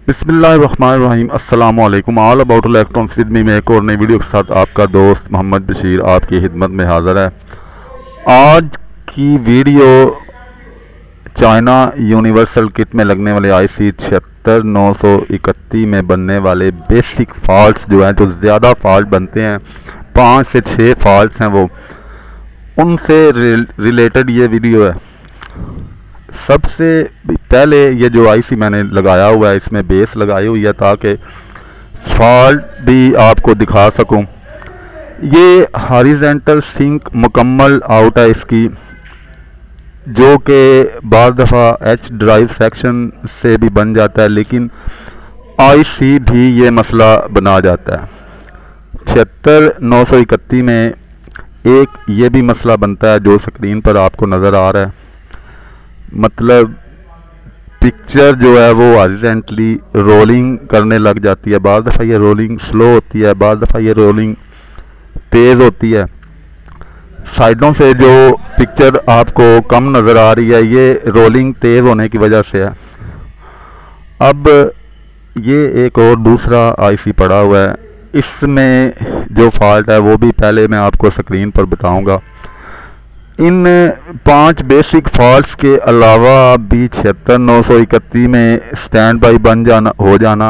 बिस्मिल्लाहिर्रहमानिर्रहीम अस्सलाम वालेकुम। All about electronics with me में एक और नई वीडियो के साथ आपका दोस्त मोहम्मद बशीर आपकी खिदमत में हाज़िर है। आज की वीडियो चाइना यूनिवर्सल किट में लगने वाले IC 76931 में बनने वाले बेसिक फॉल्ट्स जो हैं, जो ज़्यादा फॉल्ट बनते हैं, 5 से 6 फॉल्ट्स हैं, वो उनसे रिलेटेड ये वीडियो है। सबसे पहले ये जो IC मैंने लगाया हुआ है, इसमें बेस लगाई हुई है ताकि फॉल्ट भी आपको दिखा सकूं। ये हॉरिजॉन्टल सिंक मुकम्मल आउट है इसकी, जो कि बाज़ दफ़ा H ड्राइव सेक्शन से भी बन जाता है, लेकिन IC भी ये मसला बना जाता है। 76931 में एक ये भी मसला बनता है जो स्क्रीन पर आपको नज़र आ रहा है। मतलब पिक्चर जो है वो हॉरिजॉन्टली रोलिंग करने लग जाती है। बाज़ दफ़ा ये रोलिंग स्लो होती है, बाज़ दफ़ा ये रोलिंग तेज़ होती है। साइडों से जो पिक्चर आपको कम नज़र आ रही है, ये रोलिंग तेज़ होने की वजह से है। अब ये एक और दूसरा IC पड़ा हुआ है, इसमें जो फॉल्ट है वो भी पहले मैं आपको स्क्रीन पर बताऊंगा। इन 5 बेसिक फॉल्ट्स के अलावा भी 76931 में स्टैंड बाई बन जाना हो जाना,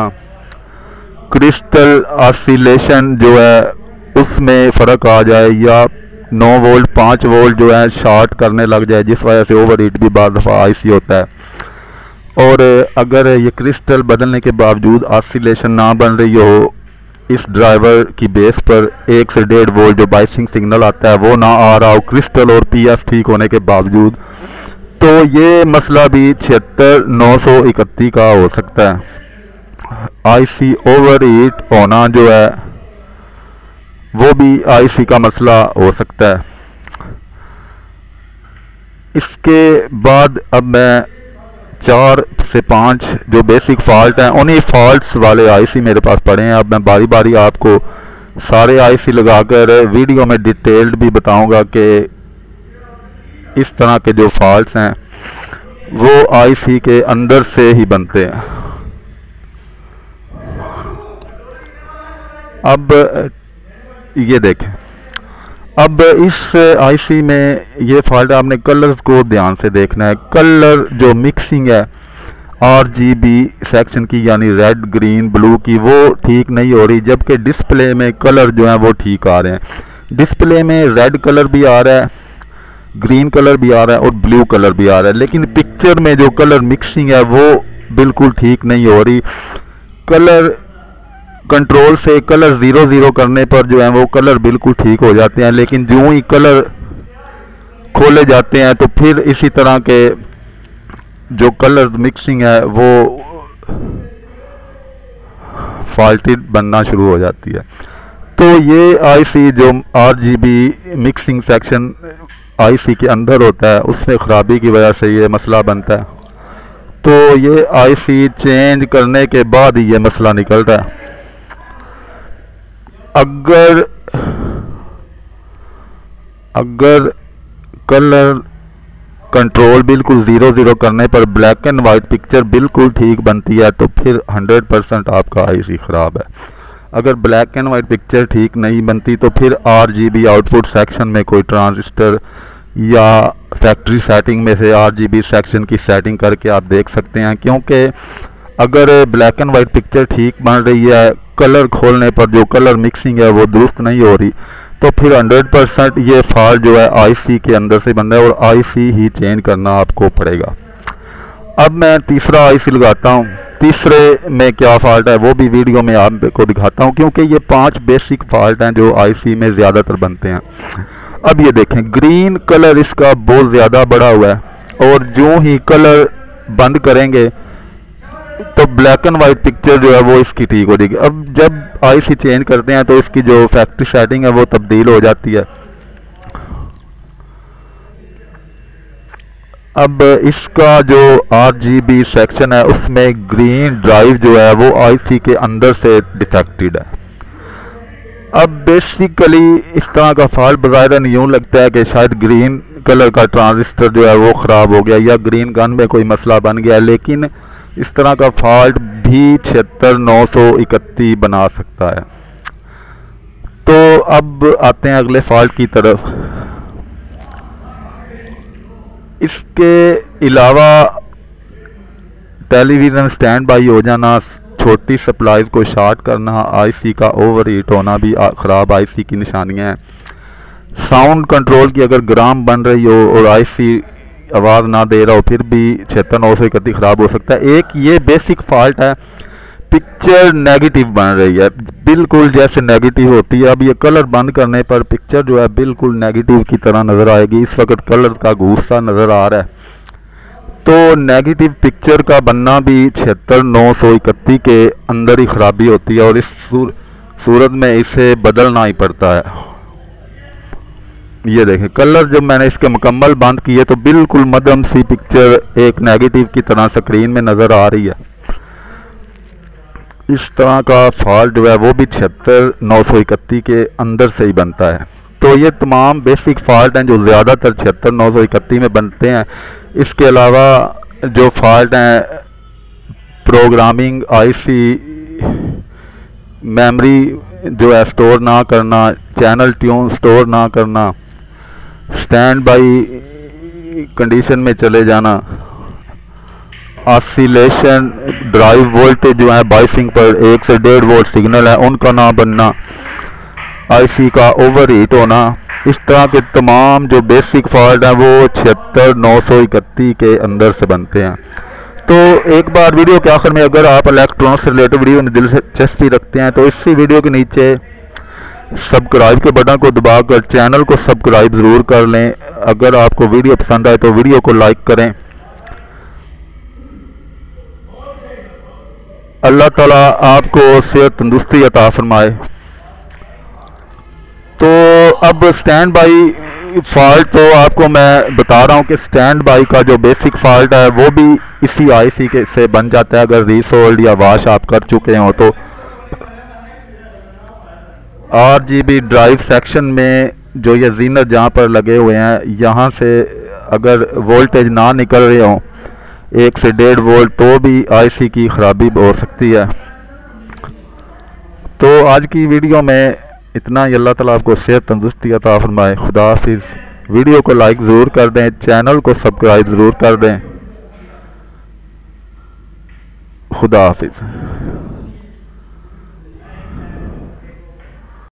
क्रिस्टल ऑसिलेशन जो है उसमें फ़र्क आ जाए, या 9 वोल्ट 5 वोल्ट जो है शॉर्ट करने लग जाए, जिस वजह से ओवर हीट भी बाज़ दफ़ा IC होता है। और अगर ये क्रिस्टल बदलने के बावजूद ऑसिलेशन ना बन रही हो, इस ड्राइवर की बेस पर 1 से 1.5 वोल्ट जो बाइसिंग सिग्नल आता है वो ना आ रहा हो, क्रिस्टल और PF ठीक होने के बावजूद, तो ये मसला भी 76931 का हो सकता है। IC ओवर हीट होना जो है वो भी IC का मसला हो सकता है। इसके बाद अब मैं 4 से 5 जो बेसिक फॉल्ट हैं, उन्हीं फॉल्ट्स वाले IC मेरे पास पड़े हैं। अब मैं बारी बारी आपको सारे IC लगाकर वीडियो में डिटेल्ड भी बताऊंगा कि इस तरह के जो फॉल्ट्स हैं वो IC के अंदर से ही बनते हैं। अब ये देखें, अब इस IC में ये फॉल्ट आपने कलर्स को ध्यान से देखना है। कलर जो मिक्सिंग है RGB सेक्शन की, यानी रेड ग्रीन ब्लू की, वो ठीक नहीं हो रही, जबकि डिस्प्ले में कलर जो हैं वो ठीक आ रहे हैं। डिस्प्ले में रेड कलर भी आ रहा है, ग्रीन कलर भी आ रहा है और ब्लू कलर भी आ रहा है, लेकिन पिक्चर में जो कलर मिक्सिंग है वो बिल्कुल ठीक नहीं हो रही। कलर कंट्रोल से कलर 0 करने पर जो है वो कलर बिल्कुल ठीक हो जाते हैं, लेकिन जो ही कलर खोले जाते हैं तो फिर इसी तरह के जो कलर मिक्सिंग है वो फॉल्टेड बनना शुरू हो जाती है। तो ये IC जो RGB मिक्सिंग सेक्शन IC के अंदर होता है, उसमें ख़राबी की वजह से ये मसला बनता है। तो ये IC चेंज करने के बाद ही ये मसला निकलता है। अगर कलर कंट्रोल बिल्कुल 0 करने पर ब्लैक एंड वाइट पिक्चर बिल्कुल ठीक बनती है, तो फिर 100% आपका IC ख़राब है। अगर ब्लैक एंड वाइट पिक्चर ठीक नहीं बनती तो फिर RGB आउटपुट सेक्शन में कोई ट्रांजिस्टर या फैक्ट्री सेटिंग में से RGB सेक्शन की सेटिंग करके आप देख सकते हैं, क्योंकि अगर ब्लैक एंड वाइट पिक्चर ठीक बन रही है, कलर खोलने पर जो कलर मिक्सिंग है वो दुरुस्त नहीं हो रही, तो फिर 100% ये फॉल्ट जो है IC के अंदर से बन रहा है और IC ही चेंज करना आपको पड़ेगा। अब मैं तीसरा IC लगाता हूँ। तीसरे में क्या फॉल्ट है वो भी वीडियो में आपको दिखाता हूँ, क्योंकि ये 5 बेसिक फॉल्ट हैं जो IC में ज़्यादातर बनते हैं। अब ये देखें, ग्रीन कलर इसका बहुत ज़्यादा बढ़ा हुआ है, और जो ही कलर बंद करेंगे तो ब्लैक एंड वाइट पिक्चर जो है वो इसकी ठीक हो जाएगी। अब जब IC चेंज करते हैं तो इसकी जो फैक्ट्री सेटिंग है वो तब्दील हो जाती है। अब इसका जो RGB सेक्शन है उसमें ग्रीन ड्राइव जो है वो IC के अंदर से डिफेक्टेड है। अब बेसिकली इस तरह का फॉल्ट बज़ाहिरन यूँ लगता है कि शायद ग्रीन कलर का ट्रांजिस्टर जो है वो ख़राब हो गया या ग्रीन गन में कोई मसला बन गया, लेकिन इस तरह का फॉल्ट भी 76931 बना सकता है। तो अब आते हैं अगले फॉल्ट की तरफ। इसके अलावा टेलीविज़न स्टैंड बाई हो जाना, छोटी सप्लाईज को शॉर्ट करना, आईसी का ओवर हीट होना भी ख़राब आईसी की निशानियां हैं। साउंड कंट्रोल की अगर ग्राम बन रही हो और आईसी आवाज़ ना दे रहा हो फिर भी 76931 ख़राब हो सकता है। एक ये बेसिक फॉल्ट है, पिक्चर नेगेटिव बन रही है, बिल्कुल जैसे नेगेटिव होती है। अब ये कलर बंद करने पर पिक्चर जो है बिल्कुल नेगेटिव की तरह नज़र आएगी। इस वक्त कलर का घूसा नज़र आ रहा है। तो नेगेटिव पिक्चर का बनना भी 76931 के अंदर ही ख़राबी होती है और इस सूरत में इसे बदलना ही पड़ता है। ये देखें कलर जब मैंने इसके मुकम्मल बंद किए तो बिल्कुल मध्यम सी पिक्चर एक नेगेटिव की तरह स्क्रीन में नज़र आ रही है। इस तरह का फॉल्ट जो है वो भी 76931 के अंदर से ही बनता है। तो ये तमाम बेसिक फॉल्ट हैं जो ज़्यादातर 76931 में बनते हैं। इसके अलावा जो फॉल्ट हैं प्रोग्रामिंग, आईसी, मेमोरी जो है स्टोर ना करना, चैनल ट्यून स्टोर ना करना, स्टैंड बाई कंडीशन में चले जाना, ऑसिलेशन, ड्राइव वोल्टेज जो है बाइसिंग पर 1 से 1.5 वोल्ट सिग्नल है उनका ना बनना, आईसी का ओवर हीट होना, इस तरह के तमाम जो बेसिक फॉल्ट हैं वो 76931 के अंदर से बनते हैं। तो एक बार वीडियो के आखिर में अगर आप इलेक्ट्रॉनिक्स से रिलेटेड वीडियो में दिलचस्पी रखते हैं तो इसी वीडियो के नीचे सब्सक्राइब के बटन को दबाकर चैनल को सब्सक्राइब ज़रूर कर लें। अगर आपको वीडियो पसंद आए तो वीडियो को लाइक करें। अल्लाह ताला आपको सेहत तंदुरुस्ती अता फरमाए। तो अब स्टैंड बाई फॉल्ट तो आपको मैं बता रहा हूँ कि स्टैंड बाई का जो बेसिक फॉल्ट है वो भी इसी आईसी के से बन जाता है अगर रीसोल्ड या वाश आप कर चुके हो तो। RGB ड्राइव सेक्शन में जो ये जीनर जहाँ पर लगे हुए हैं यहाँ से अगर वोल्टेज ना निकल रहे हो 1 से 1.5 वोल्ट तो भी आईसी की ख़राबी हो सकती है। तो आज की वीडियो में इतना ही। अल्लाह ताला आपको सेहत तंदुरुस्ती अता फरमाए। खुदा हाफिज़। वीडियो को लाइक ज़रूर कर दें, चैनल को सब्सक्राइब ज़रूर कर दें। खुदा हाफिज़।